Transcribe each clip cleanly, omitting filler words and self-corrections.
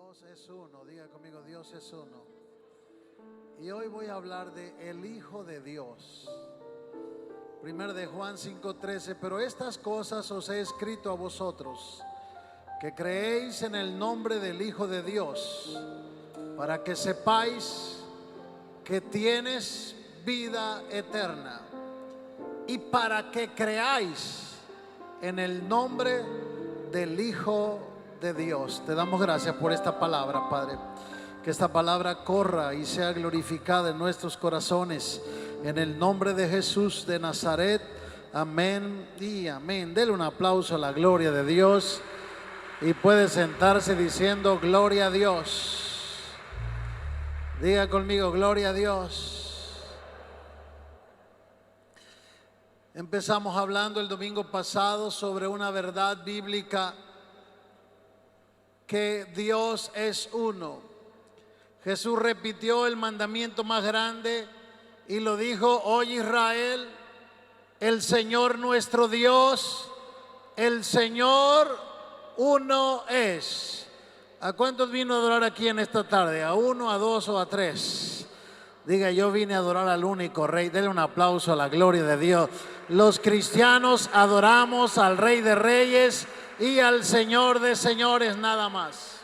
Dios es uno, diga conmigo, Dios es uno. Y hoy voy a hablar de el Hijo de Dios. Primero de Juan 5:13, pero estas cosas os he escrito a vosotros, que creéis en el nombre del Hijo de Dios, para que sepáis que tienes vida eterna, y para que creáis en el nombre del Hijo de Dios. Te damos gracias por esta palabra, Padre. Que esta palabra corra y sea glorificada en nuestros corazones, en el nombre de Jesús de Nazaret. Amén y amén. Dele un aplauso a la gloria de Dios y puede sentarse diciendo gloria a Dios. Diga conmigo, gloria a Dios. Empezamos hablando el domingo pasado sobre una verdad bíblica, que Dios es uno. Jesús repitió el mandamiento más grande y lo dijo: oye Israel, el Señor nuestro Dios, el Señor uno es. ¿A cuántos vino a adorar aquí en esta tarde? ¿A uno, a dos o a tres? Diga, yo vine a adorar al único Rey. Denle un aplauso a la gloria de Dios. Los cristianos adoramos al Rey de Reyes y al Señor de Señores, nada más.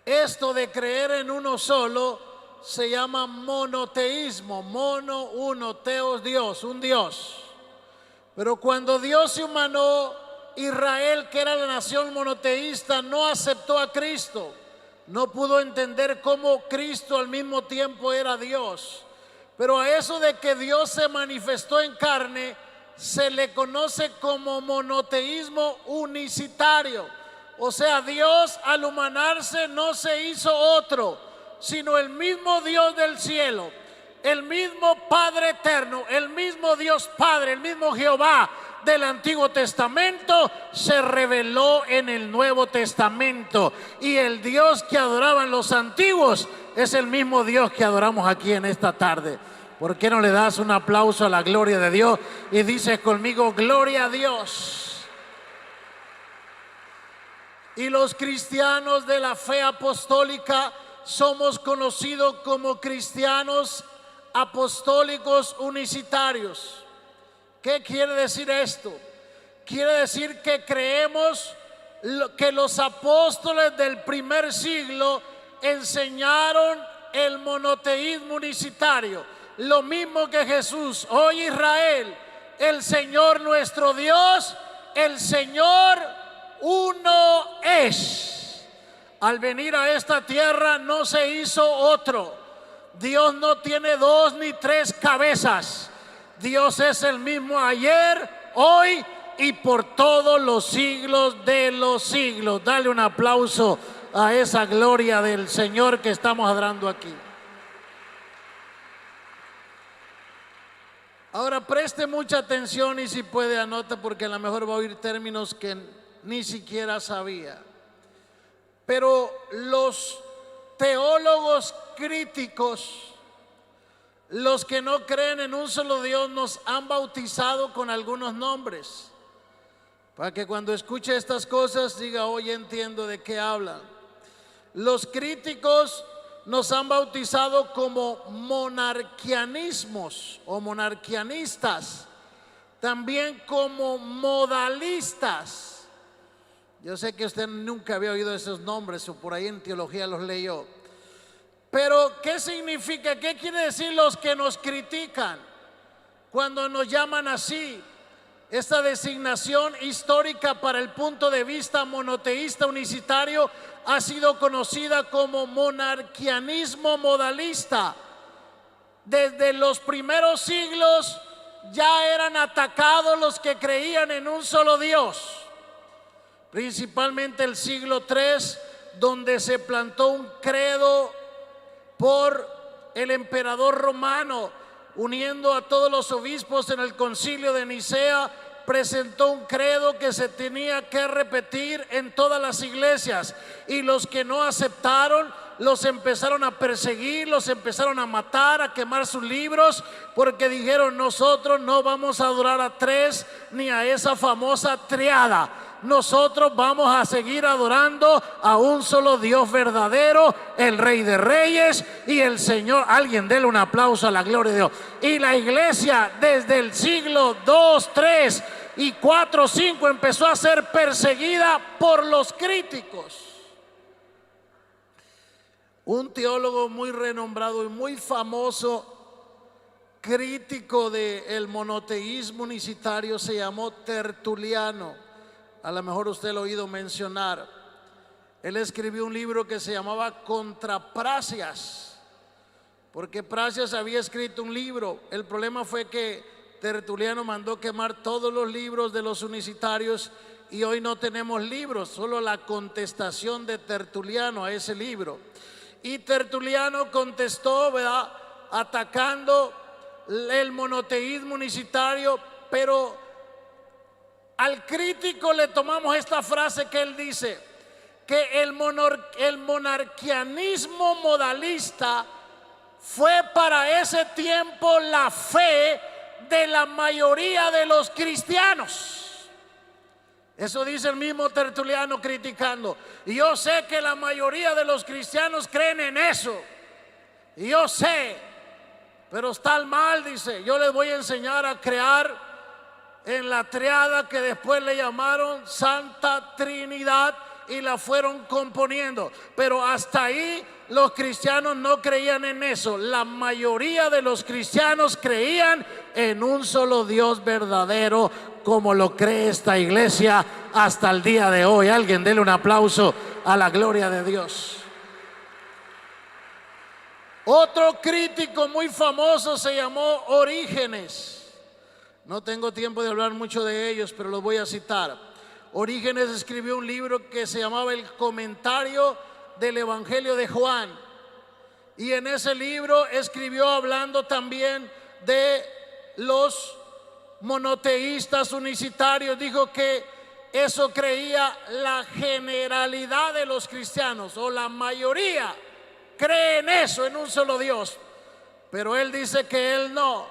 Esto de creer en uno solo se llama monoteísmo. Mono, uno, teos, Dios, un Dios. Pero cuando Dios se humanó, Israel, que era la nación monoteísta, no aceptó a Cristo. No pudo entender cómo Cristo al mismo tiempo era Dios. Pero a eso de que Dios se manifestó en carne se le conoce como monoteísmo unicitario. O sea, Dios al humanarse no se hizo otro, sino el mismo Dios del cielo, el mismo Padre eterno, el mismo Dios Padre, el mismo Jehová del Antiguo Testamento se reveló en el Nuevo Testamento. Y el Dios que adoraban los antiguos es el mismo Dios que adoramos aquí en esta tarde. ¿Por qué no le das un aplauso a la gloria de Dios y dices conmigo, gloria a Dios? Y los cristianos de la fe apostólica somos conocidos como cristianos apostólicos unicitarios. ¿Qué quiere decir esto? Quiere decir que creemos que los apóstoles del primer siglo enseñaron el monoteísmo unicitario. Lo mismo que Jesús. Oye Israel, el Señor nuestro Dios, el Señor uno es. Al venir a esta tierra no se hizo otro. Dios no tiene dos ni tres cabezas. Dios es el mismo ayer, hoy y por todos los siglos de los siglos. Dale un aplauso a esa gloria del Señor que estamos adorando aquí. Ahora preste mucha atención y si puede anota, porque a lo mejor va a oír términos que ni siquiera sabía. Pero los teólogos críticos, los que no creen en un solo Dios, nos han bautizado con algunos nombres, para que cuando escuche estas cosas diga, oye, entiendo de qué hablan. Los críticos nos han bautizado como monarquianismos o monarquianistas, también como modalistas. Yo sé que usted nunca había oído esos nombres o por ahí en teología los leyó. Pero ¿qué significa? ¿Qué quiere decir los que nos critican cuando nos llaman así? Esta designación histórica para el punto de vista monoteísta unicitario ha sido conocida como monarquianismo modalista. Desde los primeros siglos ya eran atacados los que creían en un solo Dios, principalmente el siglo III, donde se plantó un credo por el emperador romano, uniendo a todos los obispos en el concilio de Nicea. Presentó un credo que se tenía que repetir en todas las iglesias, y los que no aceptaron los empezaron a perseguir, los empezaron a matar, a quemar sus libros, porque dijeron: nosotros no vamos a adorar a tres ni a esa famosa triada. nosotros vamos a seguir adorando a un solo Dios verdadero, el Rey de Reyes y el Señor. Alguien déle un aplauso a la gloria de Dios. Y la iglesia desde el siglo 2, 3 y 4, 5 empezó a ser perseguida por los críticos. Un teólogo muy renombrado y muy famoso, crítico del monoteísmo unicitario, se llamó Tertuliano. A lo mejor usted lo ha oído mencionar. Él escribió un libro que se llamaba Contra Prasias, porque Prasias había escrito un libro. El problema fue que Tertuliano mandó quemar todos los libros de los unicitarios y hoy no tenemos libros, solo la contestación de Tertuliano a ese libro. Y Tertuliano contestó, ¿verdad?, atacando el monoteísmo unicitario, pero al crítico le tomamos esta frase que él dice, que el monarquianismo modalista fue para ese tiempo la fe de la mayoría de los cristianos. Eso dice el mismo Tertuliano criticando. Y yo sé que la mayoría de los cristianos creen en eso. Y yo sé, pero está mal, dice. Yo les voy a enseñar a crear en la triada que después le llamaron Santa Trinidad y la fueron componiendo. Pero hasta ahí los cristianos no creían en eso. La mayoría de los cristianos creían en un solo Dios verdadero, como lo cree esta iglesia hasta el día de hoy. Alguien dele un aplauso a la gloria de Dios. Otro crítico muy famoso se llamó Orígenes. No tengo tiempo de hablar mucho de ellos, pero los voy a citar. Orígenes escribió un libro que se llamaba El Comentario del Evangelio de Juan, y en ese libro escribió hablando también de los monoteístas unicitarios. Dijo que eso creía la generalidad de los cristianos, o la mayoría cree en eso, en un solo Dios, pero él dice que él no.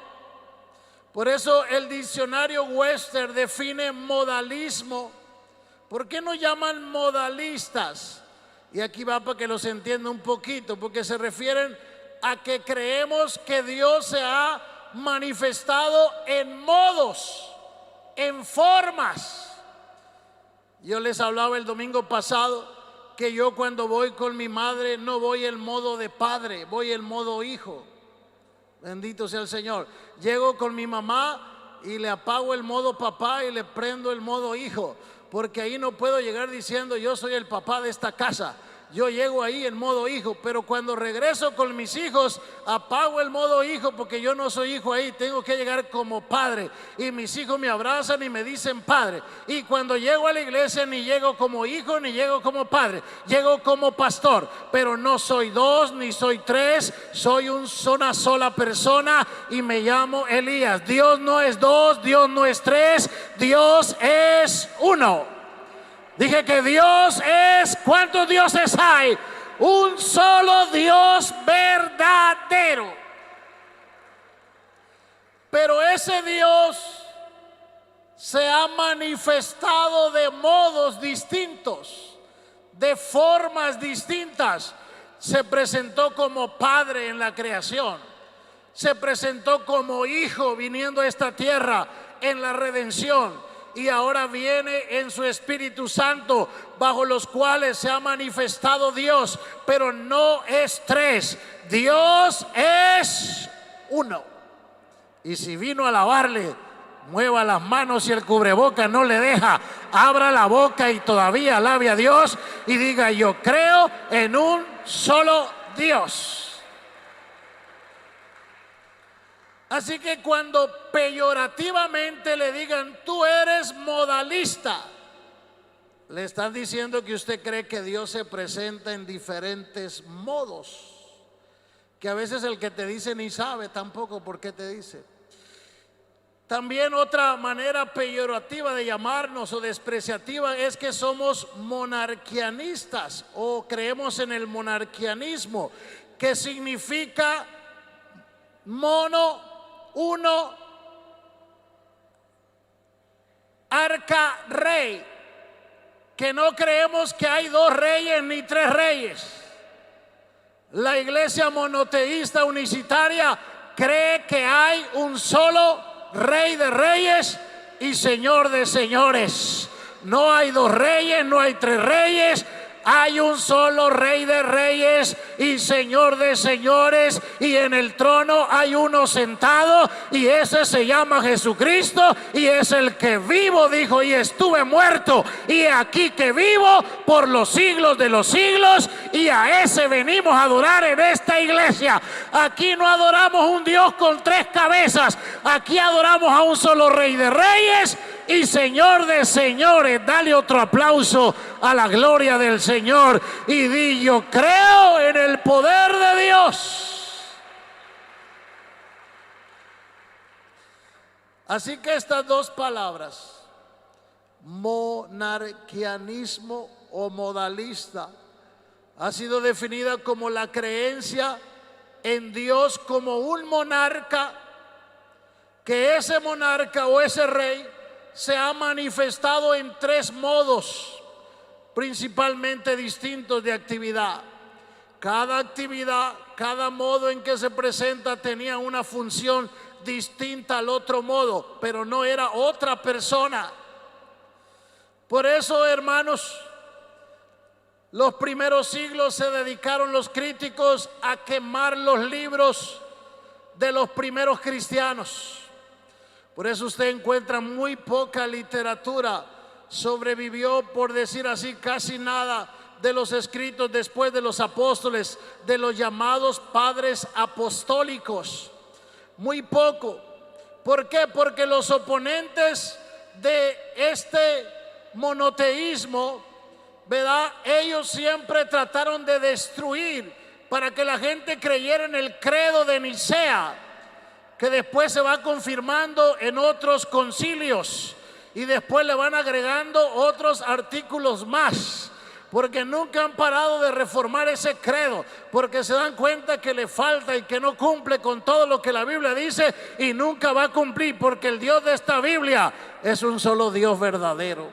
Por eso el diccionario Webster define modalismo. ¿Por qué no llaman modalistas? Y aquí va para que los entienda un poquito, porque se refieren a que creemos que Dios se ha manifestado en modos, en formas. Yo les hablaba el domingo pasado que yo cuando voy con mi madre no voy en modo de padre, voy en modo hijo. Bendito sea el Señor. Llego con mi mamá y le apago el modo papá y le prendo el modo hijo, porque ahí no puedo llegar diciendo yo soy el papá de esta casa. Yo llego ahí en modo hijo, pero cuando regreso con mis hijos apago el modo hijo, porque yo no soy hijo ahí, tengo que llegar como padre, y mis hijos me abrazan y me dicen padre. Y cuando llego a la iglesia ni llego como hijo ni llego como padre, llego como pastor, pero no soy dos ni soy tres, soy una sola persona y me llamo Elías. Dios no es dos, Dios no es tres, Dios es uno. Dije que Dios es, ¿cuántos dioses hay? Un solo Dios verdadero. Pero ese Dios se ha manifestado de modos distintos, de formas distintas. Se presentó como Padre en la creación, se presentó como Hijo viniendo a esta tierra en la redención, y ahora viene en su Espíritu Santo, bajo los cuales se ha manifestado Dios. Pero no es tres, Dios es uno. Y si vino a alabarle, mueva las manos y el cubreboca no le deja. Abra la boca y todavía alabe a Dios y diga: yo creo en un solo Dios. Así que cuando peyorativamente le digan tú eres modalista, le están diciendo que usted cree que Dios se presenta en diferentes modos, que a veces el que te dice ni sabe tampoco por qué te dice. También otra manera peyorativa de llamarnos o despreciativa es que somos monarquianistas o creemos en el monarquianismo, que significa mono, uno, arca, rey. que no creemos que hay dos reyes ni tres reyes. La iglesia monoteísta unicitaria cree que hay un solo Rey de reyes y Señor de señores. No hay dos reyes, no hay tres reyes. Hay un solo Rey de reyes y Señor de señores, y en el trono hay uno sentado, y ese se llama Jesucristo, y es el que vivo, dijo, y estuve muerto, y aquí que vivo por los siglos de los siglos, y a ese venimos a adorar en esta iglesia. Aquí no adoramos un Dios con tres cabezas, aquí adoramos a un solo Rey de reyes y Señor de señores. Dale otro aplauso a la gloria del Señor y di: yo creo en el poder de Dios. Así que estas dos palabras, monarquianismo o modalista, ha sido definida como la creencia en Dios como un monarca, que ese monarca o ese rey se ha manifestado en tres modos principalmente distintos de actividad. Cada actividad, cada modo en que se presenta tenía una función distinta al otro modo, pero no era otra persona. Por eso, hermanos, los primeros siglos se dedicaron los críticos a quemar los libros de los primeros cristianos. Por eso usted encuentra muy poca literatura. Sobrevivió, por decir así, casi nada de los escritos después de los apóstoles, de los llamados padres apostólicos. Muy poco. ¿Por qué? Porque los oponentes de este monoteísmo, ¿verdad?, ellos siempre trataron de destruir para que la gente creyera en el credo de Nicea, que después se va confirmando en otros concilios y después le van agregando otros artículos más, porque nunca han parado de reformar ese credo, porque se dan cuenta que le falta y que no cumple con todo lo que la Biblia dice, y nunca va a cumplir, porque el Dios de esta Biblia es un solo Dios verdadero.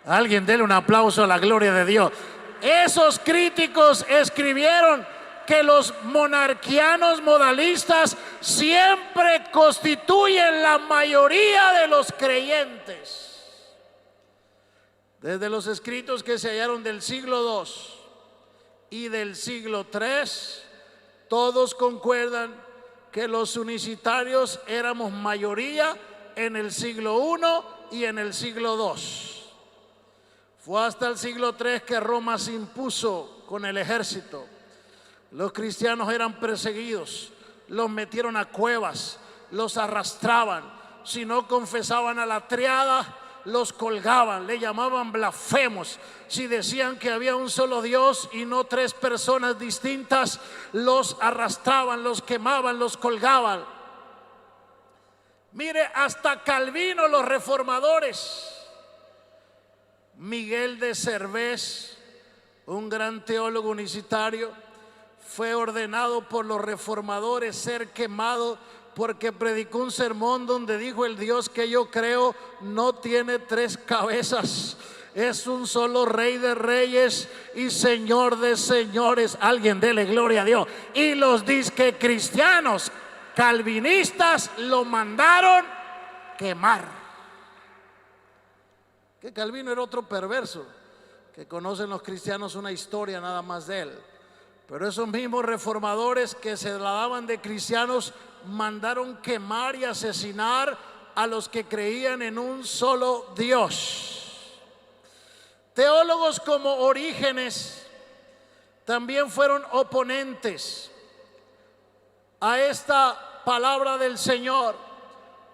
Alguien dele un aplauso a la gloria de Dios. Esos críticos escribieron que los monarquianos modalistas siempre constituyen la mayoría de los creyentes. Desde los escritos que se hallaron del siglo II y del siglo III, todos concuerdan que los unicitarios éramos mayoría en el siglo I y en el siglo II. Fue hasta el siglo III que Roma se impuso con el ejército. Los cristianos eran perseguidos, los metieron a cuevas, los arrastraban. Si no confesaban a la triada, los colgaban, le llamaban blasfemos. Si decían que había un solo Dios y no tres personas distintas, los arrastraban, los quemaban, los colgaban. Mire, hasta Calvino, los reformadores, Miguel de Cervés, un gran teólogo unicitario, fue ordenado por los reformadores ser quemado porque predicó un sermón donde dijo: el Dios que yo creo no tiene tres cabezas, es un solo Rey de reyes y Señor de señores. Alguien dele gloria a Dios. Y los disque cristianos calvinistas lo mandaron quemar. Que Calvino era otro perverso, que conocen los cristianos una historia nada más de él. Pero esos mismos reformadores que se la daban de cristianos mandaron quemar y asesinar a los que creían en un solo Dios. Teólogos como Orígenes también fueron oponentes a esta palabra del Señor.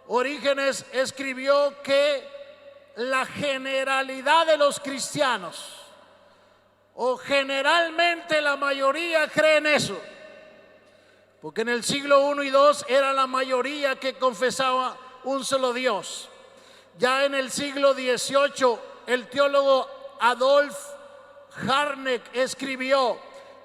Orígenes escribió que la generalidad de los cristianos, o generalmente la mayoría, creen eso, porque en el siglo I y II era la mayoría que confesaba un solo Dios. Ya en el siglo XVIII el teólogo Adolf Harnack escribió: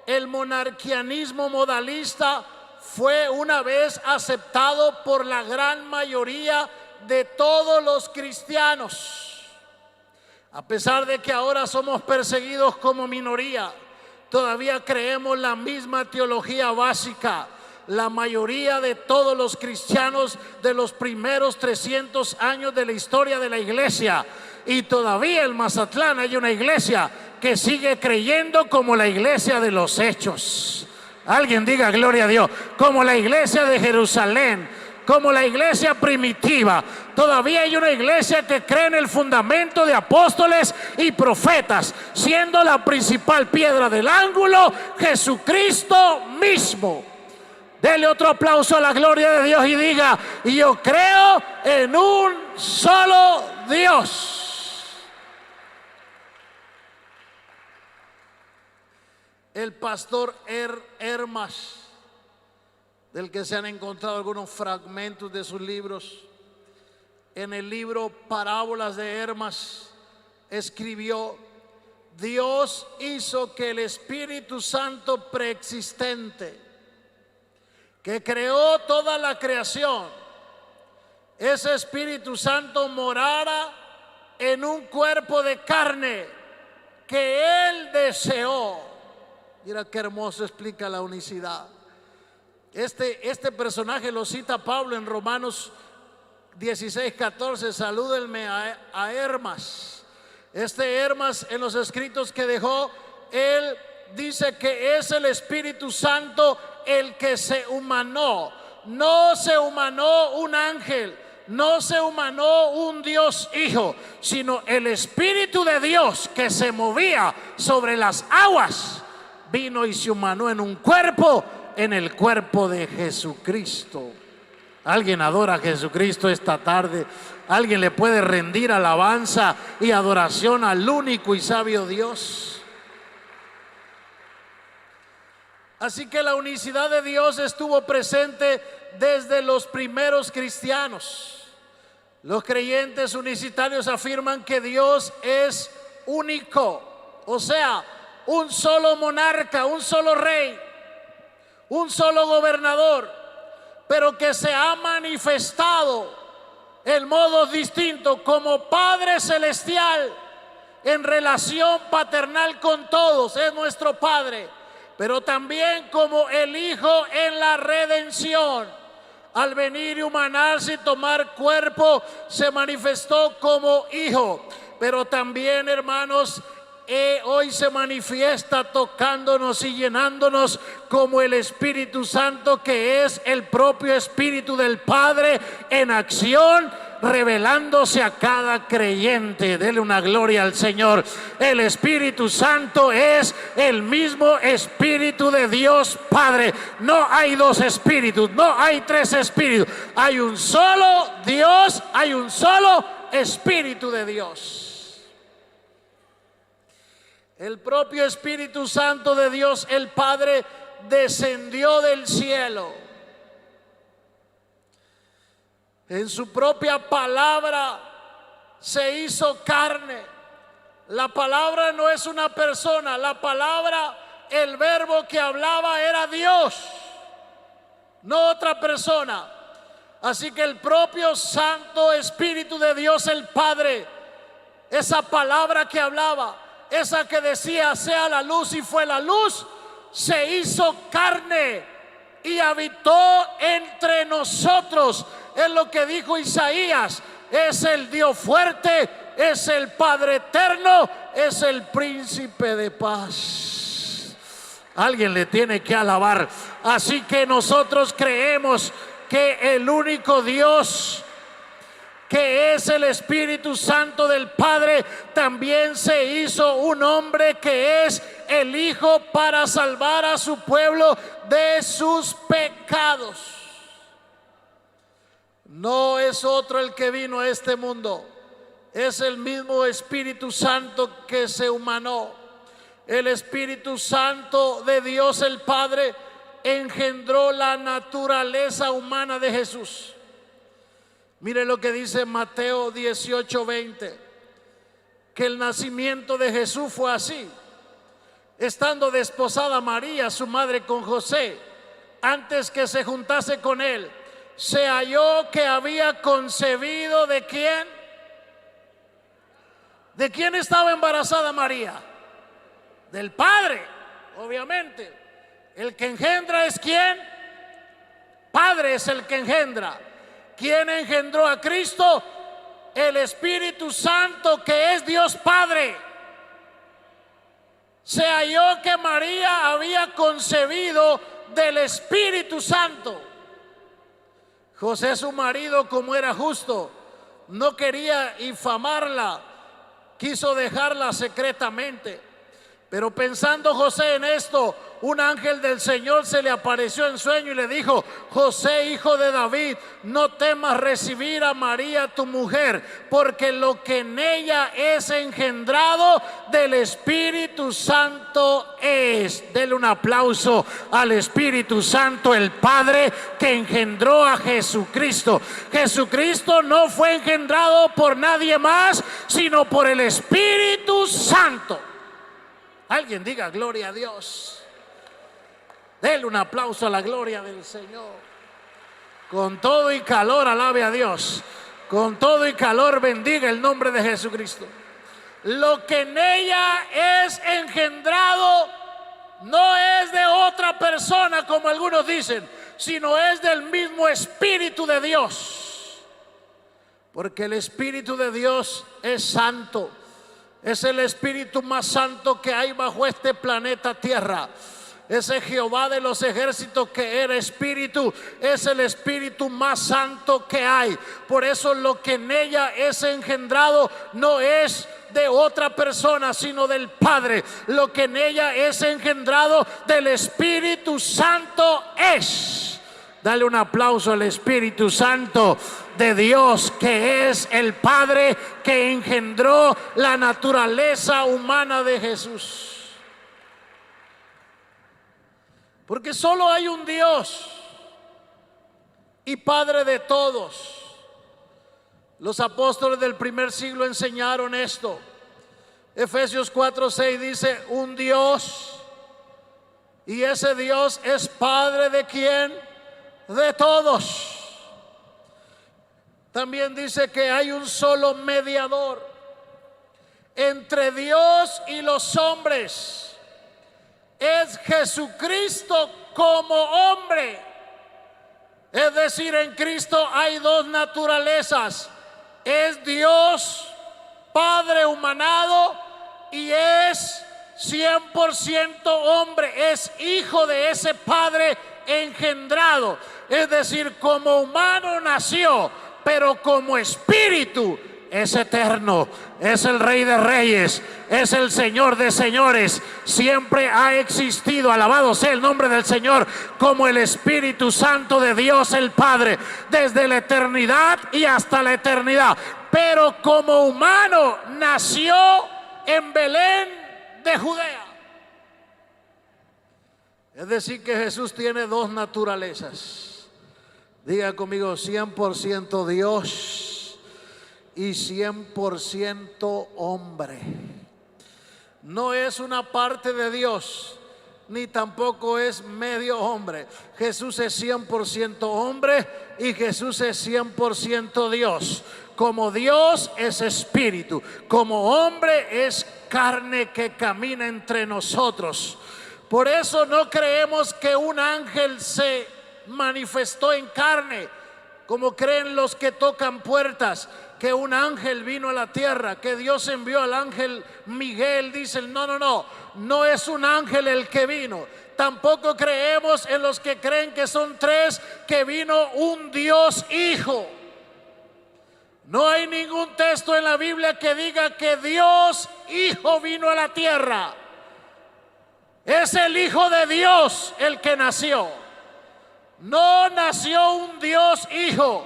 el monarquianismo modalista fue una vez aceptado por la gran mayoría de todos los cristianos. A pesar de que ahora somos perseguidos como minoría, todavía creemos la misma teología básica. La mayoría de todos los cristianos de los primeros 300 años de la historia de la iglesia, y todavía en Mazatlán hay una iglesia que sigue creyendo como la iglesia de los Hechos. Alguien diga gloria a Dios. Como la iglesia de Jerusalén, como la iglesia primitiva. Todavía hay una iglesia que cree en el fundamento de apóstoles y profetas, siendo la principal piedra del ángulo Jesucristo mismo. Dele otro aplauso a la gloria de Dios y diga: yo creo en un solo Dios. El pastor Hermas, del que se han encontrado algunos fragmentos de sus libros, en el libro Parábolas de Hermas, escribió: Dios hizo que el Espíritu Santo preexistente, que creó toda la creación, ese Espíritu Santo morara en un cuerpo de carne que Él deseó. Mira qué hermoso explica la unicidad. Este personaje lo cita Pablo en Romanos 16:14. Salúdenme a Hermas. Este Hermas, en los escritos que dejó, él dice que es el Espíritu Santo el que se humanó. No se humanó un ángel, no se humanó un Dios Hijo, sino el Espíritu de Dios que se movía sobre las aguas vino y se humanó en un cuerpo, en el cuerpo de Jesucristo. Alguien adora a Jesucristo esta tarde. Alguien le puede rendir alabanza y adoración al único y sabio Dios. Así que la unicidad de Dios estuvo presente desde los primeros cristianos. Los creyentes unicitarios afirman que Dios es único, o sea, un solo monarca, un solo rey, un solo gobernador, pero que se ha manifestado en modos distintos como Padre Celestial, en relación paternal con todos, es nuestro Padre, pero también como el Hijo en la redención. Al venir y humanarse y tomar cuerpo, se manifestó como Hijo, pero también, hermanos, hoy se manifiesta tocándonos y llenándonos como el Espíritu Santo, que es el propio Espíritu del Padre en acción, revelándose a cada creyente. Dele una gloria al Señor. El Espíritu Santo es el mismo Espíritu de Dios Padre. No hay dos espíritus, no hay tres espíritus. Hay un solo Dios, hay un solo Espíritu de Dios. El propio Espíritu Santo de Dios el Padre descendió del cielo. En su propia palabra se hizo carne. La palabra no es una persona, la palabra, el verbo que hablaba era Dios, no otra persona. Así que el propio Santo Espíritu de Dios el Padre, esa palabra que hablaba, esa que decía sea la luz y fue la luz, se hizo carne y habitó entre nosotros. Es lo que dijo Isaías: es el Dios fuerte, es el Padre eterno, es el príncipe de paz. Alguien le tiene que alabar. Así que nosotros creemos que el único Dios, que es el Espíritu Santo del Padre, también se hizo un hombre, que es el Hijo, para salvar a su pueblo de sus pecados. No es otro el que vino a este mundo, es el mismo Espíritu Santo que se humanó. El Espíritu Santo de Dios el Padre engendró la naturaleza humana de Jesús. Mire lo que dice Mateo 18:20, que el nacimiento de Jesús fue así. Estando desposada María, su madre, con José, antes que se juntase con él, se halló que había concebido ¿de quién? ¿De quién estaba embarazada María? Del Padre, obviamente. El que engendra es ¿quién? Padre es el que engendra. ¿Quién engendró a Cristo? El Espíritu Santo, que es Dios Padre. Se halló que María había concebido del Espíritu Santo. José, su marido, como era justo, no quería infamarla, quiso dejarla secretamente. Pero pensando José en esto, un ángel del Señor se le apareció en sueño y le dijo: José, hijo de David, no temas recibir a María tu mujer, porque lo que en ella es engendrado del Espíritu Santo es. Dele un aplauso al Espíritu Santo, el Padre que engendró a Jesucristo. Jesucristo no fue engendrado por nadie más, sino por el Espíritu Santo. Alguien diga gloria a Dios. Dele un aplauso a la gloria del Señor. Con todo y calor alabe a Dios. Con todo y calor bendiga el nombre de Jesucristo. Lo que en ella es engendrado no es de otra persona, como algunos dicen, sino es del mismo Espíritu de Dios. Porque el Espíritu de Dios es santo. Es el Espíritu más santo que hay bajo este planeta Tierra. Ese Jehová de los ejércitos que era Espíritu es el Espíritu más santo que hay. Por eso lo que en ella es engendrado no es de otra persona, sino del Padre. Lo que en ella es engendrado del Espíritu Santo es. Dale un aplauso al Espíritu Santo de Dios, que es el Padre que engendró la naturaleza humana de Jesús. Porque solo hay un Dios y Padre de todos. Los apóstoles del primer siglo enseñaron esto. Efesios 4:6 dice: un Dios, y ese Dios es Padre de ¿quién? De todos. También dice que hay un solo mediador entre Dios y los hombres. Es Jesucristo como hombre. Es decir, en Cristo hay dos naturalezas. Es Dios Padre humanado y es 100% hombre. Es hijo de ese Padre engendrado. Es decir, como humano nació, pero como espíritu es eterno, es el Rey de Reyes, es el Señor de Señores. Siempre ha existido, alabado sea el nombre del Señor, como el Espíritu Santo de Dios el Padre, desde la eternidad y hasta la eternidad. Pero como humano nació en Belén de Judea. Es decir, que Jesús tiene dos naturalezas. Diga conmigo: 100% Dios y 100% hombre. No es una parte de Dios, ni tampoco es medio hombre. Jesús es 100% hombre y Jesús es 100% Dios. Como Dios es espíritu, como hombre es carne que camina entre nosotros. Por eso no creemos que un ángel se manifestó en carne, como creen los que tocan puertas, que un ángel vino a la tierra, que Dios envió al ángel Miguel. Dicen: no es un ángel el que vino. Tampoco creemos en los que creen que son tres, que vino un Dios Hijo. No hay ningún texto en la Biblia que diga que Dios Hijo vino a la tierra. Es el Hijo de Dios el que nació. No nació un Dios Hijo,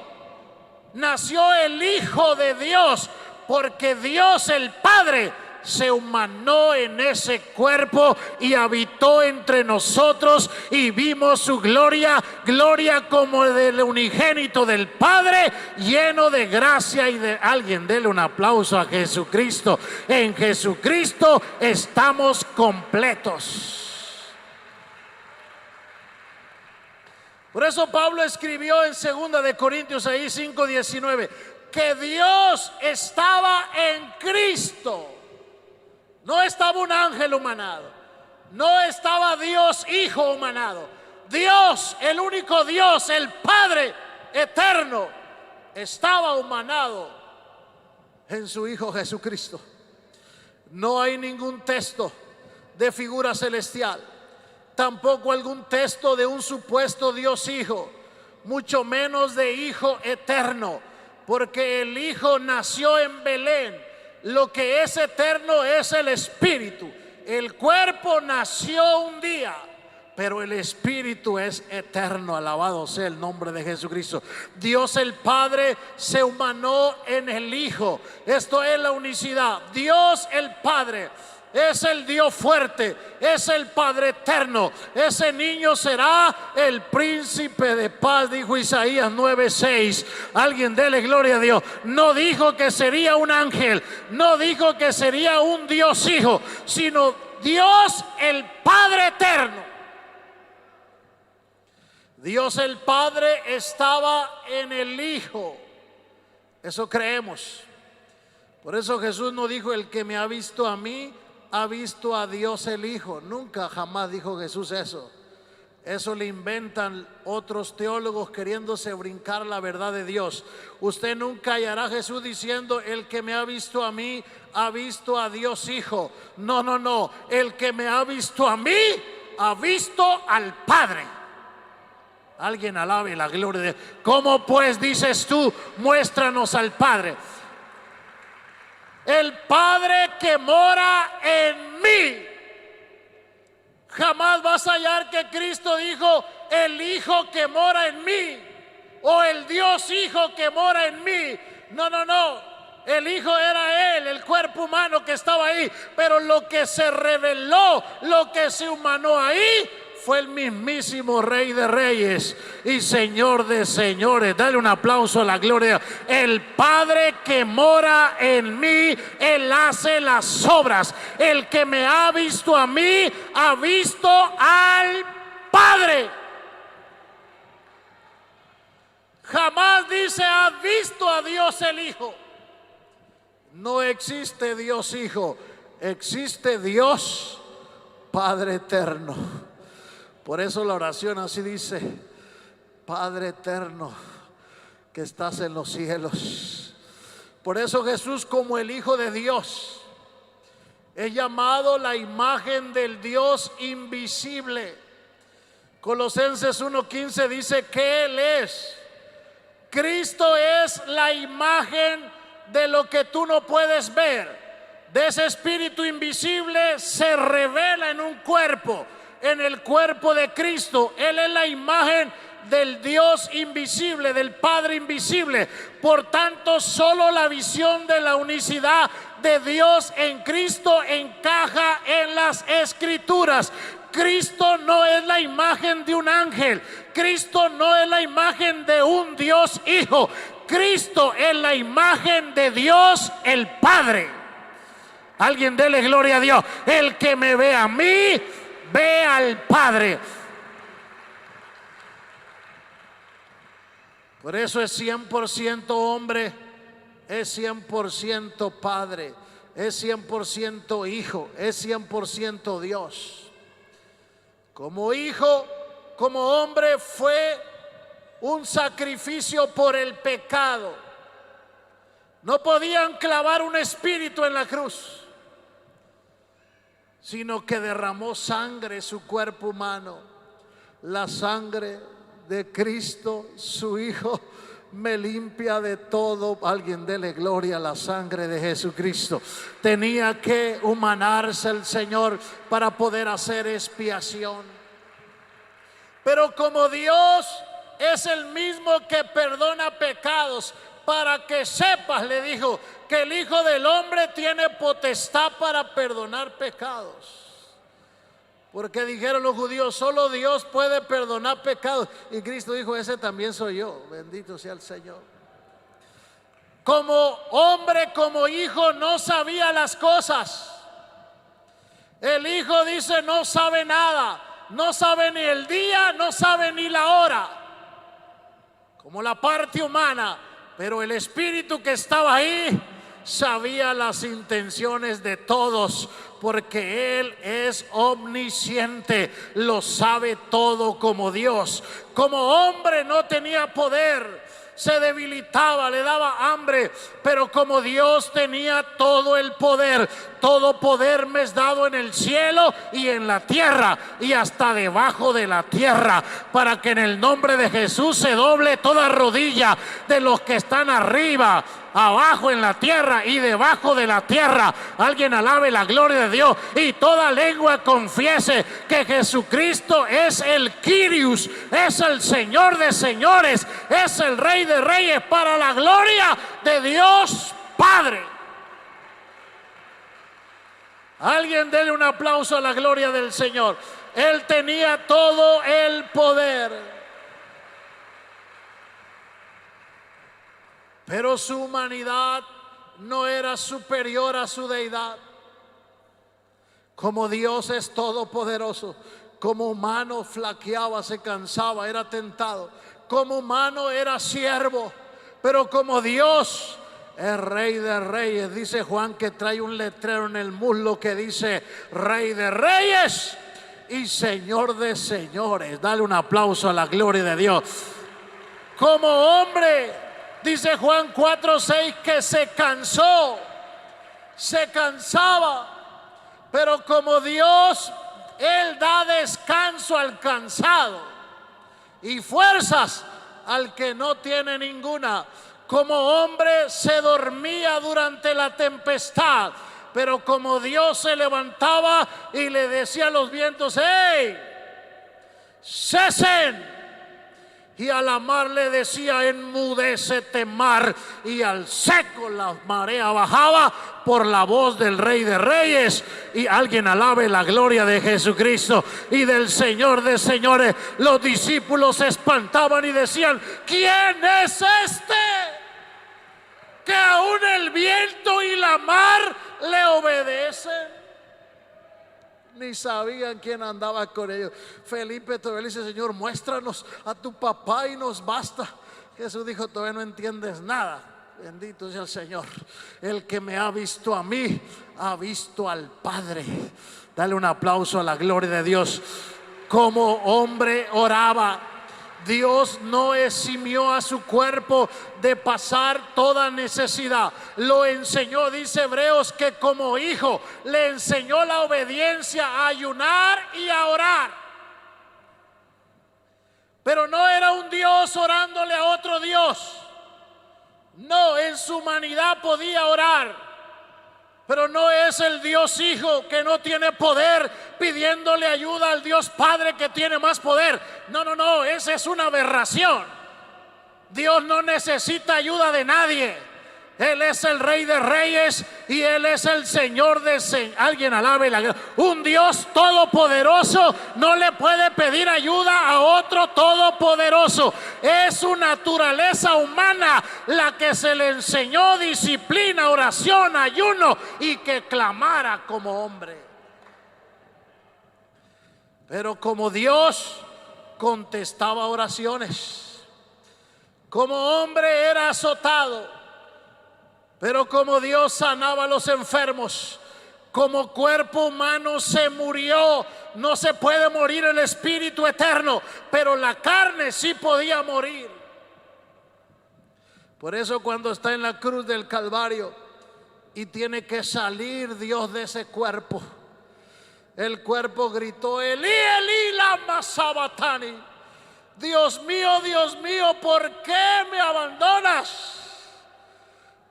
nació el Hijo de Dios, porque Dios el Padre se humanó en ese cuerpo y habitó entre nosotros, y vimos su gloria, gloria como del unigénito del Padre, lleno de gracia y de... Alguien dele un aplauso a Jesucristo. En Jesucristo estamos completos. Por eso Pablo escribió en 2 de Corintios ahí 5:19: que Dios estaba en Cristo. No estaba un ángel humanado, no estaba Dios Hijo humanado. Dios, el único Dios, el Padre eterno, estaba humanado en su Hijo Jesucristo. No hay ningún texto de figura celestial, tampoco algún texto de un supuesto Dios Hijo, mucho menos de Hijo eterno, porque el Hijo nació en Belén. Lo que es eterno es el Espíritu. El cuerpo nació un día, pero el Espíritu es eterno. Alabado sea el nombre de Jesucristo. Dios el Padre se humanó en el Hijo. Esto es la unicidad. Dios el Padre es el Dios fuerte, es el Padre eterno. Ese niño será el príncipe de paz, dijo Isaías 9:6. Alguien dele gloria a Dios. No dijo que sería un ángel, no dijo que sería un Dios Hijo, sino Dios el Padre eterno. Dios el Padre estaba en el Hijo. Eso creemos. Por eso Jesús no dijo: el que me ha visto a mí ha visto a Dios el Hijo. Nunca, jamás dijo Jesús eso. Eso le inventan otros teólogos queriéndose brincar la verdad de Dios. Usted nunca hallará a Jesús diciendo: el que me ha visto a mí ha visto a Dios Hijo. No, no, no. El que me ha visto a mí ha visto al Padre. Alguien alabe la gloria de Dios. ¿Cómo pues dices tú: muéstranos al Padre? El Padre que mora en mí. Jamás vas a hallar que Cristo dijo: el Hijo que mora en mí, o el Dios Hijo que mora en mí. No, no, no. El Hijo era Él, el cuerpo humano que estaba ahí. Pero lo que se reveló, lo que se humanó ahí, fue el mismísimo Rey de Reyes y Señor de Señores. Dale un aplauso a la gloria. El Padre que mora en mí, Él hace las obras. El que me ha visto a mí, ha visto al Padre. Jamás dice: has visto a Dios el Hijo. No existe Dios Hijo, existe Dios Padre eterno. Por eso la oración así dice: Padre eterno que estás en los cielos. Por eso Jesús, como el Hijo de Dios, es llamado la imagen del Dios invisible. Colosenses 1:15 dice que Él es. Cristo es la imagen de lo que tú no puedes ver. De ese espíritu invisible se revela en un cuerpo. En el cuerpo de Cristo, Él es la imagen del Dios invisible, del Padre invisible. Por tanto, solo la visión de la unicidad de Dios en Cristo encaja en las Escrituras. Cristo no es la imagen de un ángel. Cristo no es la imagen de un Dios Hijo. Cristo es la imagen de Dios el Padre. Alguien dele gloria a Dios. El que me ve a mí, ve al Padre. Por eso es 100% hombre, es 100% Padre, es 100% Hijo, es 100% Dios. Como Hijo, como hombre, fue un sacrificio por el pecado. No podían clavar un espíritu en la cruz, sino que derramó sangre, su cuerpo humano. La sangre de Cristo, su Hijo, me limpia de todo. Alguien dele gloria a la sangre de Jesucristo. Tenía que humanarse el Señor para poder hacer expiación. Pero como Dios es el mismo que perdona pecados, para que sepas, le dijo, que el Hijo del Hombre tiene potestad para perdonar pecados. Porque dijeron los judíos: solo Dios puede perdonar pecados. Y Cristo dijo: ese también soy yo. Bendito sea el Señor. Como hombre, como hijo, no sabía las cosas. El Hijo dice: no sabe nada. No sabe ni el día, no sabe ni la hora. Como la parte humana. Pero el espíritu que estaba ahí sabía las intenciones de todos, porque Él es omnisciente, lo sabe todo como Dios. Como hombre no tenía poder, se debilitaba, le daba hambre, pero como Dios tenía todo el poder. Todo poder me es dado en el cielo y en la tierra y hasta debajo de la tierra, para que en el nombre de Jesús se doble toda rodilla de los que están arriba, abajo en la tierra y debajo de la tierra. Alguien alabe la gloria de Dios, y toda lengua confiese que Jesucristo es el Kyrios, es el Señor de señores, es el Rey de reyes, para la gloria de Dios Padre. Alguien dele un aplauso a la gloria del Señor. Él tenía todo el poder, pero su humanidad no era superior a su deidad. Como Dios es todopoderoso, como humano flaqueaba, se cansaba, era tentado. Como humano era siervo, pero como Dios es Rey de reyes. Dice Juan que trae un letrero en el muslo que dice Rey de reyes y Señor de señores. Dale un aplauso a la gloria de Dios. Como hombre, dice Juan 4:6, que se cansó, se cansaba, pero como Dios, Él da descanso al cansado y fuerzas al que no tiene ninguna. Como hombre se dormía durante la tempestad, pero como Dios se levantaba y le decía a los vientos: ¡hey! ¡Cesen! Y a la mar le decía: enmudécete mar. Y al seco la marea bajaba por la voz del Rey de reyes. Y alguien alabe la gloria de Jesucristo y del Señor de señores. Los discípulos se espantaban y decían: ¿quién es este que aún el viento y la mar le obedecen? Ni sabían quién andaba con ellos. Felipe todavía dice: Señor, muéstranos a tu papá y nos basta. Jesús dijo: todavía no entiendes nada. Bendito sea el Señor. El que me ha visto a mí, ha visto al Padre. Dale un aplauso a la gloria de Dios. Como hombre oraba. Dios no eximió a su cuerpo de pasar toda necesidad. Lo enseñó, dice Hebreos, que como hijo le enseñó la obediencia a ayunar y a orar. Pero no era un Dios orándole a otro Dios. No, en su humanidad podía orar. Pero no es el Dios Hijo que no tiene poder pidiéndole ayuda al Dios Padre que tiene más poder. No, esa es una aberración. Dios no necesita ayuda de nadie. Él es el Rey de reyes y Él es el Señor de señores. Alguien alabe la gloria. Un Dios todopoderoso no le puede pedir ayuda a otro todopoderoso. Es su naturaleza humana la que se le enseñó disciplina, oración, ayuno y que clamara como hombre. Pero como Dios contestaba oraciones. Como hombre era azotado. Pero como Dios sanaba a los enfermos. Como cuerpo humano se murió. No se puede morir el espíritu eterno, pero la carne sí podía morir. Por eso cuando está en la cruz del Calvario y tiene que salir Dios de ese cuerpo, el cuerpo gritó: Elí, Elí, lama sabachthani. Dios mío, ¿por qué me abandonas?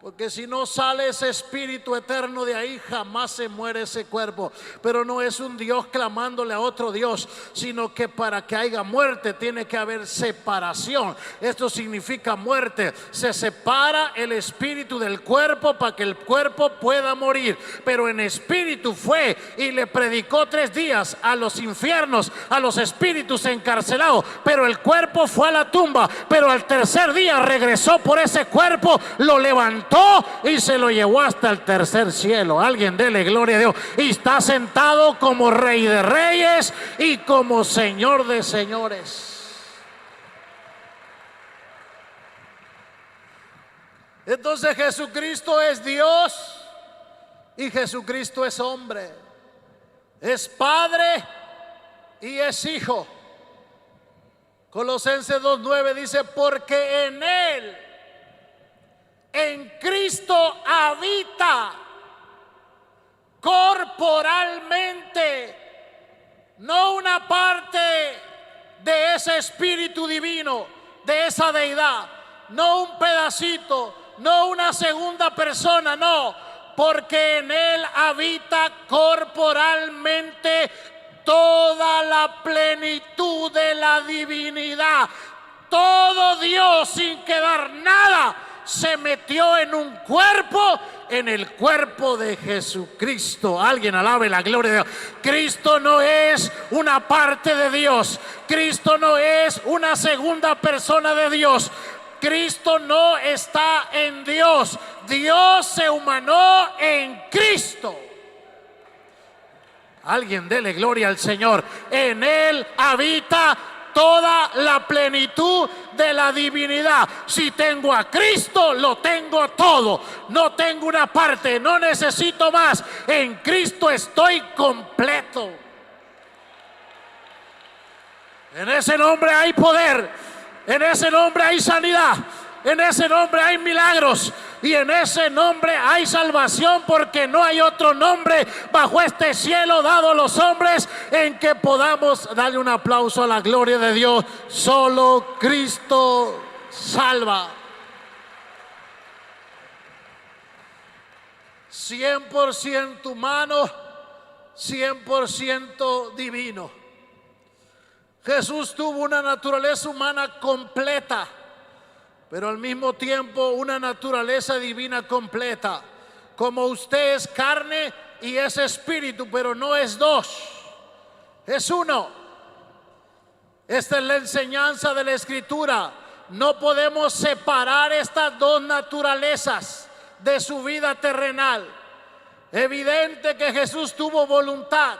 Porque si no sale ese espíritu eterno de ahí, jamás se muere ese cuerpo. Pero no es un Dios clamándole a otro Dios, sino que para que haya muerte tiene que haber separación. Esto significa muerte. Se separa el espíritu del cuerpo para que el cuerpo pueda morir. Pero en espíritu fue y le predicó 3 días a los infiernos, a los espíritus encarcelados. Pero el cuerpo fue a la tumba. Pero al 3er día regresó por ese cuerpo, lo levantó y se lo llevó hasta el 3er cielo. Alguien dele gloria a Dios. Y está sentado como Rey de reyes y como Señor de señores. Entonces Jesucristo es Dios y Jesucristo es hombre. Es Padre y es Hijo. Colosenses 2:9 dice, porque en Él, en Cristo habita corporalmente, no una parte de ese Espíritu Divino, de esa deidad, no un pedacito, no una segunda persona, no, porque en Él habita corporalmente toda la plenitud de la divinidad. Todo Dios, sin quedar nada, se metió en un cuerpo, en el cuerpo de Jesucristo. Alguien alabe la gloria de Dios. Cristo no es una parte de Dios. Cristo no es una segunda persona de Dios. Cristo no está en Dios. Dios se humanó en Cristo. Alguien dele gloria al Señor. En Él habita toda la plenitud de la divinidad. Si tengo a Cristo, lo tengo todo. No tengo una parte, no necesito más. En Cristo estoy completo. En ese nombre hay poder. En ese nombre hay sanidad. En ese nombre hay milagros. Y en ese nombre hay salvación, porque no hay otro nombre bajo este cielo dado a los hombres en que podamos darle un aplauso a la gloria de Dios. Solo Cristo salva. 100% humano, 100% divino. Jesús tuvo una naturaleza humana completa, pero al mismo tiempo una naturaleza divina completa. Como usted es carne y es espíritu, pero no es dos, es uno. Esta es la enseñanza de la Escritura. No podemos separar estas dos naturalezas de su vida terrenal. Evidente que Jesús tuvo voluntad,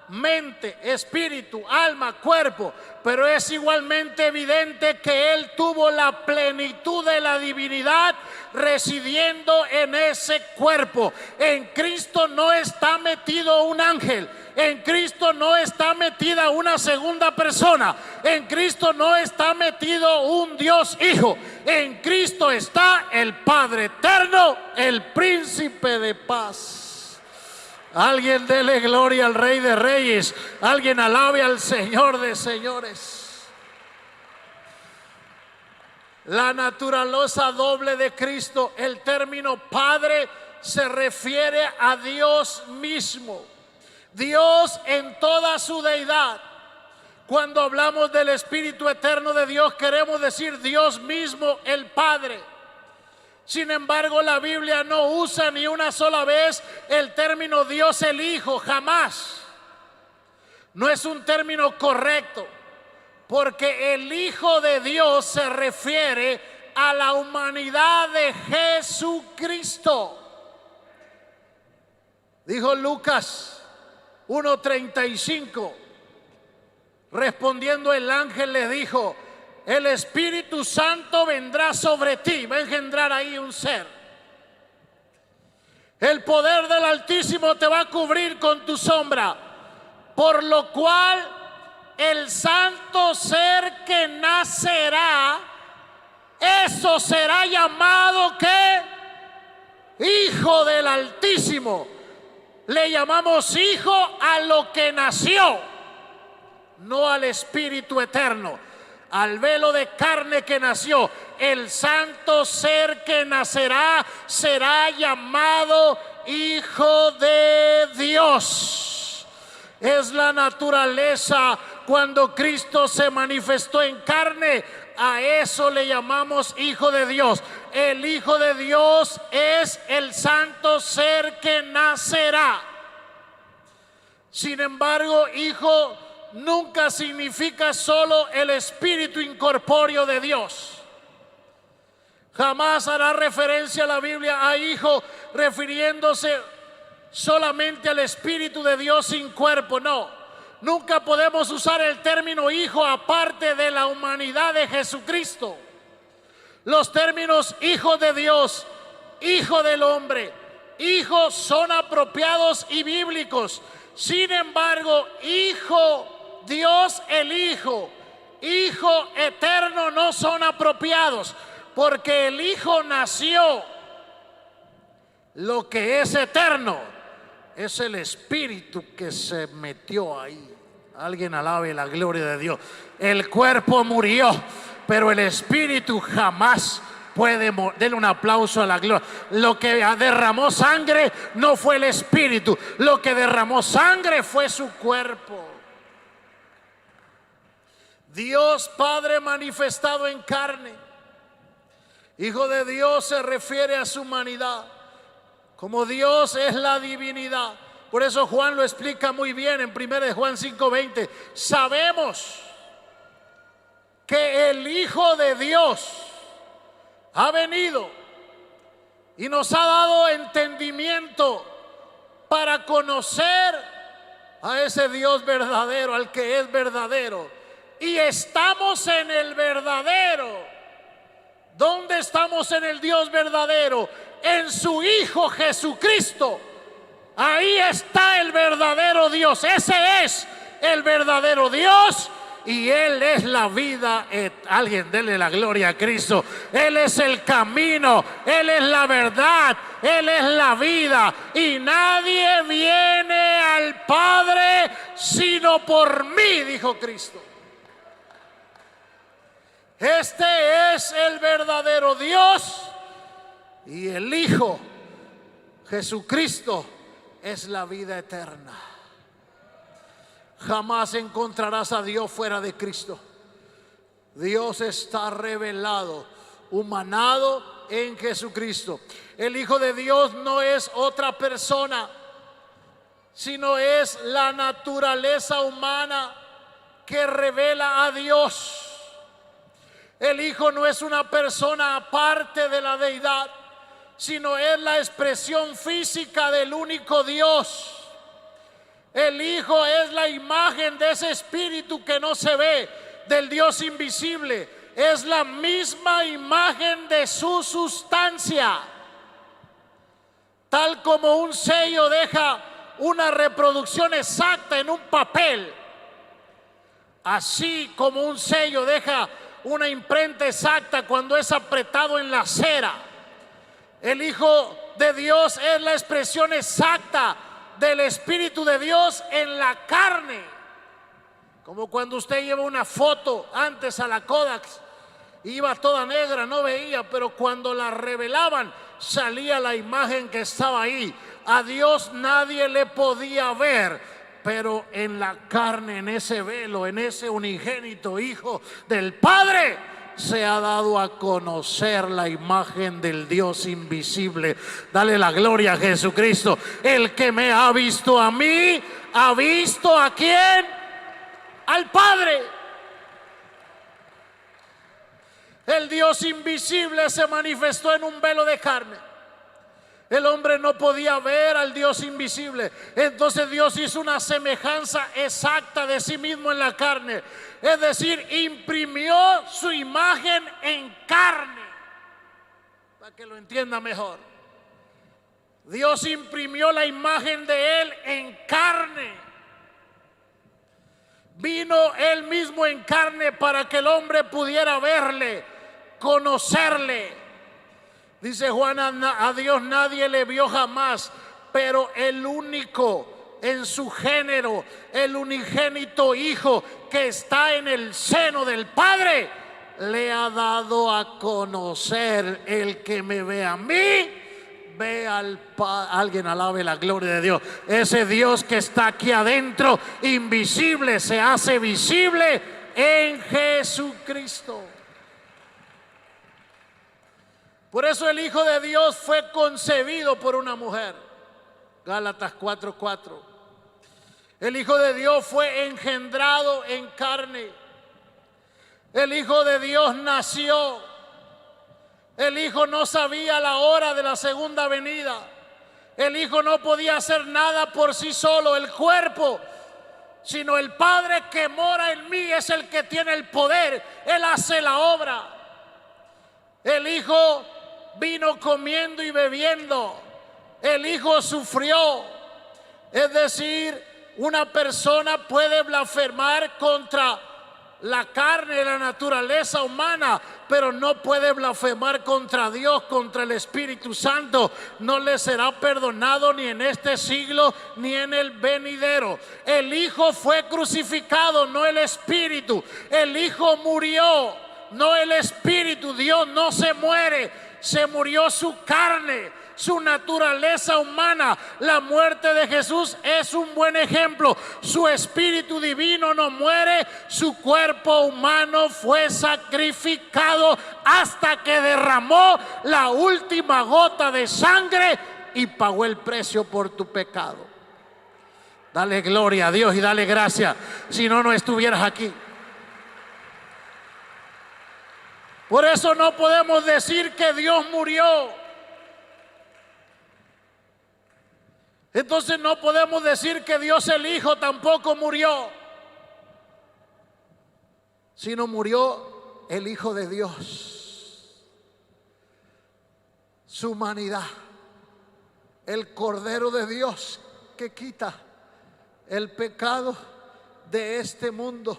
mente, espíritu, alma, cuerpo, pero es igualmente evidente que Él tuvo la plenitud de la divinidad residiendo en ese cuerpo. En Cristo no está metido un ángel. En Cristo no está metida una segunda persona. En Cristo no está metido un Dios Hijo. En Cristo está el Padre eterno, el Príncipe de paz. Alguien dele gloria al Rey de Reyes. Alguien alabe al Señor de señores. La naturaleza doble de Cristo, el término Padre se refiere a Dios mismo. Dios en toda su deidad. Cuando hablamos del Espíritu eterno de Dios, queremos decir Dios mismo, el Padre. Sin embargo, la Biblia no usa ni una sola vez el término Dios el Hijo, jamás. No es un término correcto, porque el Hijo de Dios se refiere a la humanidad de Jesucristo. Dijo Lucas 1:35, respondiendo el ángel le dijo: el Espíritu Santo vendrá sobre ti. Va a engendrar ahí un ser. El poder del Altísimo te va a cubrir con tu sombra, por lo cual el santo ser que nacerá, eso será llamado ¿qué? Hijo del Altísimo. Le llamamos hijo a lo que nació, no al Espíritu eterno, al velo de carne que nació. El santo ser que nacerá será llamado Hijo de Dios. Es la naturaleza cuando Cristo se manifestó en carne. A eso le llamamos Hijo de Dios. El Hijo de Dios es el santo ser que nacerá. Sin embargo, hijo nunca significa solo el espíritu incorpóreo de Dios. Jamás hará referencia a la Biblia a hijo refiriéndose solamente al Espíritu de Dios sin cuerpo. No, nunca podemos usar el término hijo aparte de la humanidad de Jesucristo. Los términos hijo de Dios Hijo del hombre. Hijos son apropiados y bíblicos. Sin embargo, Hijo, Dios el Hijo, Hijo eterno no son apropiados, porque el Hijo nació. Lo que es eterno es el Espíritu que se metió ahí. Alguien alabe la gloria de Dios. El cuerpo murió, pero el Espíritu jamás puede morir. Denle un aplauso a la gloria. Lo que derramó sangre no fue el Espíritu, lo que derramó sangre fue su cuerpo. Dios Padre manifestado en carne. Hijo de Dios se refiere a su humanidad. Como Dios es la divinidad. Por eso Juan lo explica muy bien en 1 Juan 5:20. Sabemos que el Hijo de Dios ha venido y nos ha dado entendimiento para conocer a ese Dios verdadero, al que es verdadero. Y estamos en el verdadero. ¿Dónde estamos en el Dios verdadero? En su Hijo Jesucristo. Ahí está el verdadero Dios. Ese es el verdadero Dios y Él es la vida. Alguien dele la gloria a Cristo. Él es el camino, Él es la verdad, Él es la vida. Y nadie viene al Padre sino por mí, dijo Cristo. Este es el verdadero Dios y el Hijo Jesucristo es la vida eterna. Jamás encontrarás a Dios fuera de Cristo. Dios está revelado, humanado en Jesucristo. El Hijo de Dios no es otra persona, sino es la naturaleza humana que revela a Dios. El Hijo no es una persona aparte de la deidad, sino es la expresión física del único Dios. El Hijo es la imagen de ese Espíritu que no se ve, del Dios invisible. Es la misma imagen de su sustancia. Tal como un sello deja una reproducción exacta en un papel, así como un sello deja una imprenta exacta cuando es apretado en la cera. El Hijo de Dios es la expresión exacta del Espíritu de Dios en la carne. Como cuando usted lleva una foto antes a la Kodak, iba toda negra, no veía, pero cuando la revelaban salía la imagen que estaba ahí. A Dios nadie le podía ver, pero en la carne, en ese velo, en ese unigénito Hijo del Padre, se ha dado a conocer la imagen del Dios invisible. Dale la gloria a Jesucristo. El que me ha visto a mí, ha visto ¿a quién? Al Padre. El Dios invisible se manifestó en un velo de carne. El hombre no podía ver al Dios invisible. Entonces Dios hizo una semejanza exacta de sí mismo en la carne. Es decir, imprimió su imagen en carne. Para que lo entienda mejor. Dios imprimió la imagen de Él en carne. Vino Él mismo en carne para que el hombre pudiera verle, conocerle. Dice Juan, a Dios nadie le vio jamás, pero el único en su género, el unigénito Hijo que está en el seno del Padre, le ha dado a conocer. El que me ve a mí, ve al Padre. Alguien alabe la gloria de Dios. Ese Dios que está aquí adentro, invisible, se hace visible en Jesucristo. Por eso el Hijo de Dios fue concebido por una mujer. Gálatas 4:4. El Hijo de Dios fue engendrado en carne. El Hijo de Dios nació. El Hijo no sabía la hora de la segunda venida. El Hijo no podía hacer nada por sí solo, el cuerpo, sino el Padre que mora en mí es el que tiene el poder. Él hace la obra. El Hijo vino comiendo y bebiendo. El Hijo sufrió. Es decir, una persona puede blasfemar contra la carne, la naturaleza humana, pero no puede blasfemar contra Dios, contra el Espíritu Santo. No le será perdonado ni en este siglo ni en el venidero. El Hijo fue crucificado, no el Espíritu. El Hijo murió, no el Espíritu. Dios no se muere, se murió su carne, su naturaleza humana. La muerte de Jesús es un buen ejemplo. Su espíritu divino no muere, su cuerpo humano fue sacrificado hasta que derramó la última gota de sangre y pagó el precio por tu pecado. Dale gloria a Dios y dale gracias, si no, no estuvieras aquí. Por eso no podemos decir que Dios murió. Entonces no podemos decir que Dios el Hijo tampoco murió, sino murió el Hijo de Dios, su humanidad, el Cordero de Dios que quita el pecado de este mundo.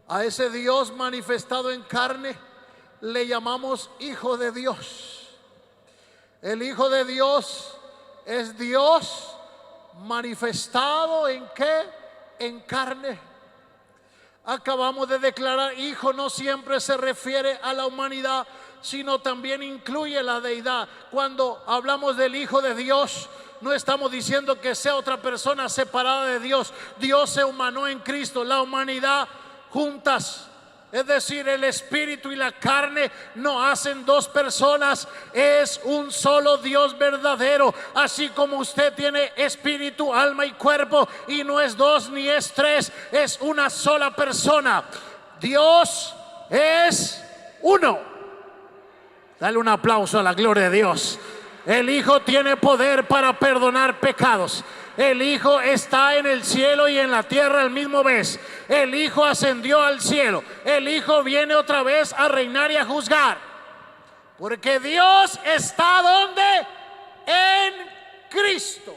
A ese Dios manifestado en carne le llamamos Hijo de Dios. El Hijo de Dios es Dios manifestado ¿en qué? En carne. Acabamos de declarar, hijo no siempre se refiere a la humanidad, sino también incluye la deidad. Cuando hablamos del Hijo de Dios, no estamos diciendo que sea otra persona separada de Dios. Dios se humanó en Cristo, la humanidad juntas. Es decir, el espíritu y la carne no hacen dos personas, es un solo Dios verdadero. Así como usted tiene espíritu, alma y cuerpo, y no es dos ni es tres, es una sola persona. Dios es uno. Dale un aplauso a la gloria de Dios. El Hijo tiene poder para perdonar pecados. El Hijo está en el cielo y en la tierra al mismo vez. El Hijo ascendió al cielo. El Hijo viene otra vez a reinar y a juzgar. Porque Dios está ¿dónde? En Cristo.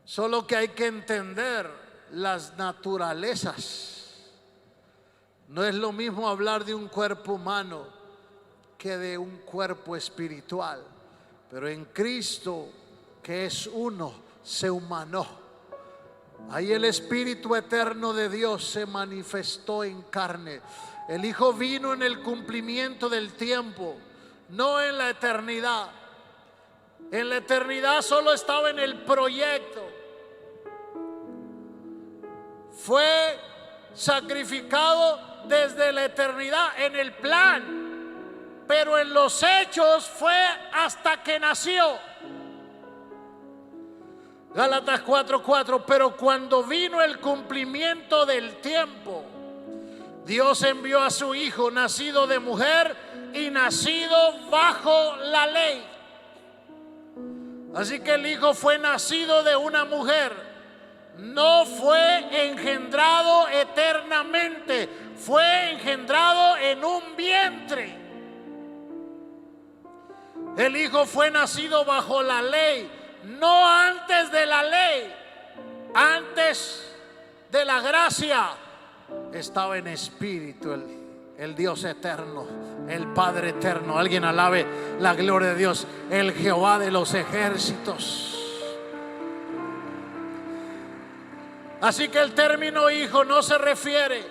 Solo que hay que entender las naturalezas. No es lo mismo hablar de un cuerpo humano que de un cuerpo espiritual. Pero en Cristo, que es uno, se humanó. Ahí el Espíritu eterno de Dios se manifestó en carne. El Hijo vino en el cumplimiento del tiempo, no en la eternidad. En la eternidad solo estaba en el proyecto. Fue sacrificado desde la eternidad en el plan. Pero en los hechos fue hasta que nació. Gálatas 4:4. Pero cuando vino el cumplimiento del tiempo, Dios envió a su Hijo, nacido de mujer y nacido bajo la ley. Así que el Hijo fue nacido de una mujer. No fue engendrado eternamente, fue engendrado en un vientre. El Hijo fue nacido bajo la ley, no antes de la ley, antes de la gracia. Estaba en espíritu el Dios eterno, el Padre eterno. Alguien alabe la gloria de Dios, el Jehová de los ejércitos. Así que el término hijo no se refiere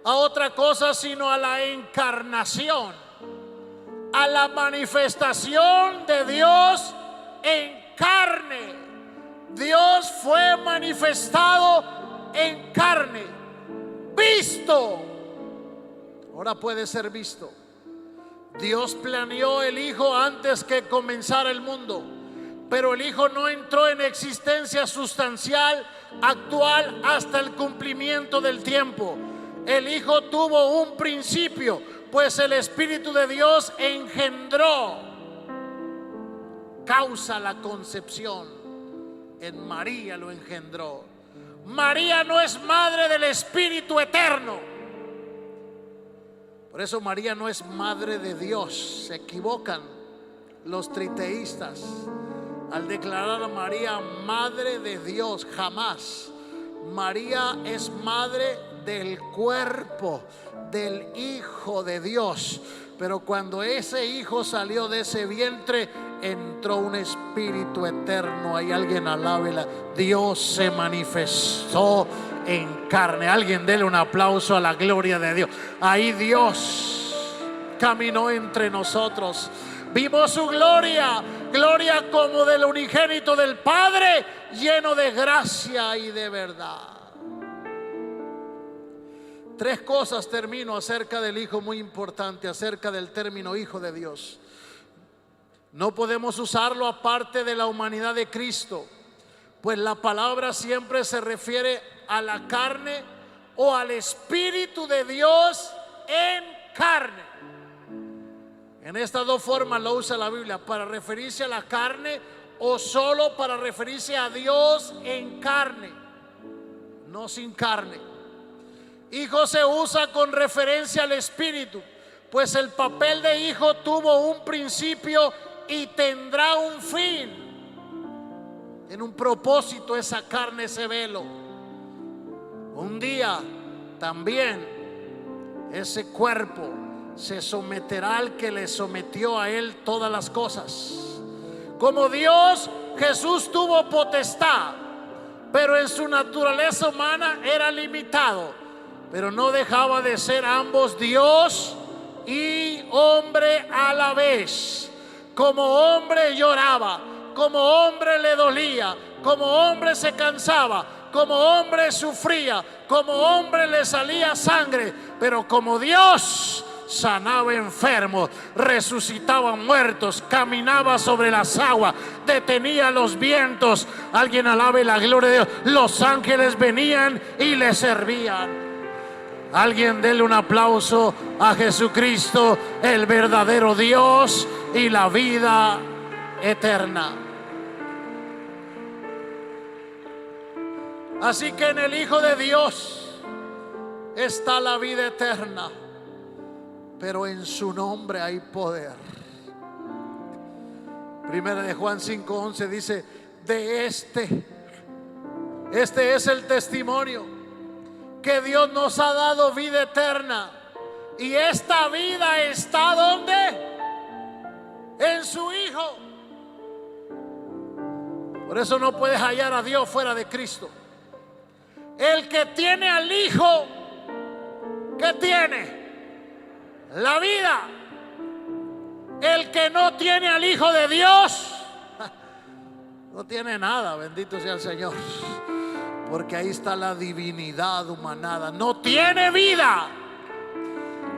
a otra cosa sino a la encarnación, a la manifestación de Dios en carne. Dios fue manifestado en carne, visto. Ahora puede ser visto. Dios planeó el Hijo antes que comenzara el mundo, pero el Hijo no entró en existencia sustancial actual hasta el cumplimiento del tiempo. El Hijo tuvo un principio, pues el Espíritu de Dios engendró, causa la concepción. En María lo engendró. María no es madre del Espíritu eterno. Por eso María no es madre de Dios. Se equivocan los triteístas al declarar a María madre de Dios. Jamás. María es madre del cuerpo del Hijo de Dios. Pero cuando ese hijo salió de ese vientre, entró un espíritu eterno. Hay alguien alábela. Dios se manifestó en carne. Alguien dele un aplauso a la gloria de Dios. Ahí Dios caminó entre nosotros. Vimos su gloria, gloria como del unigénito del Padre, lleno de gracia y de verdad. Tres cosas termino acerca del Hijo muy importante, acerca del término Hijo de Dios. No podemos usarlo aparte de la humanidad de Cristo, pues la palabra siempre se refiere a la carne o al Espíritu de Dios en carne. En estas dos formas lo usa la Biblia, para referirse a la carne o solo para referirse a Dios en carne, no sin carne. Hijo se usa con referencia al Espíritu, pues el papel de hijo tuvo un principio y tendrá un fin. En un propósito esa carne, ese velo. Un día también ese cuerpo se someterá al que le sometió a él todas las cosas. Como Dios, Jesús tuvo potestad, pero en su naturaleza humana era limitado, pero no dejaba de ser ambos Dios y hombre a la vez. Como hombre lloraba, como hombre le dolía, como hombre se cansaba, como hombre sufría, como hombre le salía sangre, pero como Dios sanaba enfermos, resucitaba muertos, caminaba sobre las aguas, detenía los vientos. Alguien alabe la gloria de Dios. Los ángeles venían y le servían. Alguien dele un aplauso a Jesucristo, el verdadero Dios y la vida eterna. Así que en el Hijo de Dios está la vida eterna, pero en su nombre hay poder. Primera de Juan 5:11 dice: de este es el testimonio, que Dios nos ha dado vida eterna, y esta vida está ¿dónde? En su Hijo. Por eso no puedes hallar a Dios fuera de Cristo. El que tiene al Hijo, ¿qué tiene? La vida. El que no tiene al Hijo de Dios no tiene nada. Bendito sea el Señor, porque ahí está la divinidad humanada. No tiene vida.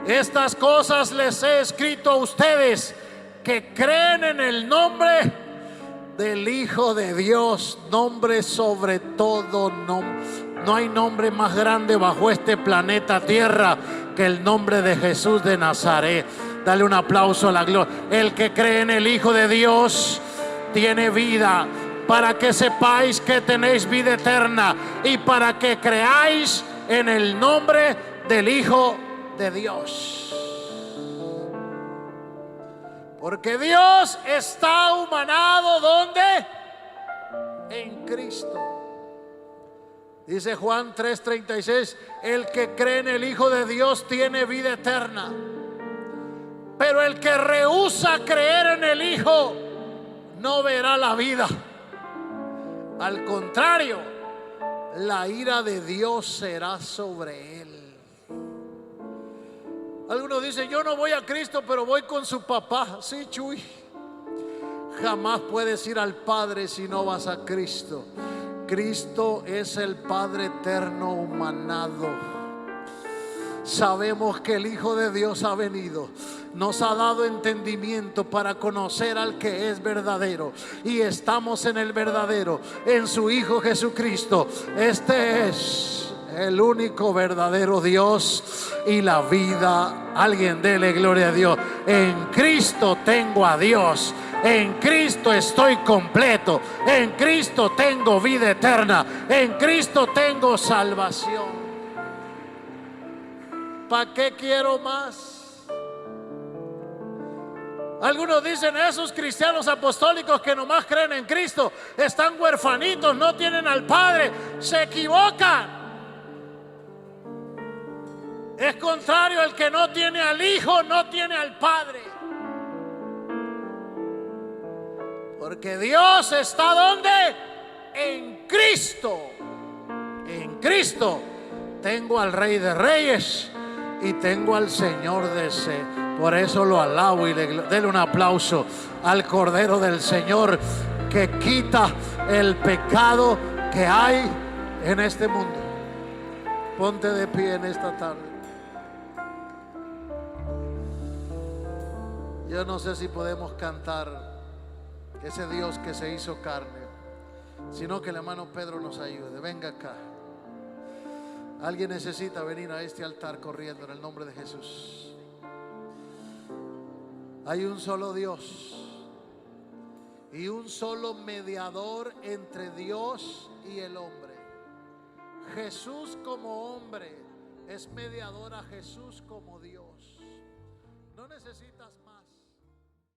Estas cosas les he escrito a ustedes que creen en el nombre del Hijo de Dios, nombre sobre todo nombre. No hay nombre más grande bajo este planeta Tierra que el nombre de Jesús de Nazaret. Dale un aplauso a la gloria. El que cree en el Hijo de Dios tiene vida, para que sepáis que tenéis vida eterna y para que creáis en el nombre del Hijo de Dios. Porque Dios está humanado ¿dónde? En Cristo. Dice Juan 3:36: el que cree en el Hijo de Dios tiene vida eterna, pero el que rehúsa creer en el Hijo no verá la vida. Al contrario, la ira de Dios será sobre él. Algunos dicen: yo no voy a Cristo, pero voy con su papá. Sí, Chuy. Jamás puedes ir al Padre si no vas a Cristo. Cristo es el Padre eterno humanado. Sabemos que el Hijo de Dios ha venido, nos ha dado entendimiento para conocer al que es verdadero, y estamos en el verdadero, en su Hijo Jesucristo. Este es el único verdadero Dios y la vida. Alguien dele gloria a Dios. En Cristo tengo a Dios. En Cristo estoy completo. En Cristo tengo vida eterna. En Cristo tengo salvación. ¿Para qué quiero más? Algunos dicen, esos cristianos apostólicos que nomás creen en Cristo están huerfanitos, no tienen al Padre. Se equivocan. Es contrario, el que no tiene al Hijo no tiene al Padre. Porque Dios está ¿dónde? En Cristo. En Cristo tengo al Rey de Reyes y tengo al Señor de Señores. Por eso lo alabo y déle un aplauso al Cordero del Señor que quita el pecado que hay en este mundo. Ponte de pie en esta tarde. Yo no sé si podemos cantar ese Dios que se hizo carne, sino que el hermano Pedro nos ayude. Venga acá. Alguien necesita venir a este altar corriendo en el nombre de Jesús. Hay un solo Dios y un solo mediador entre Dios y el hombre. Jesús como hombre es mediador a Jesús como Dios. No necesitas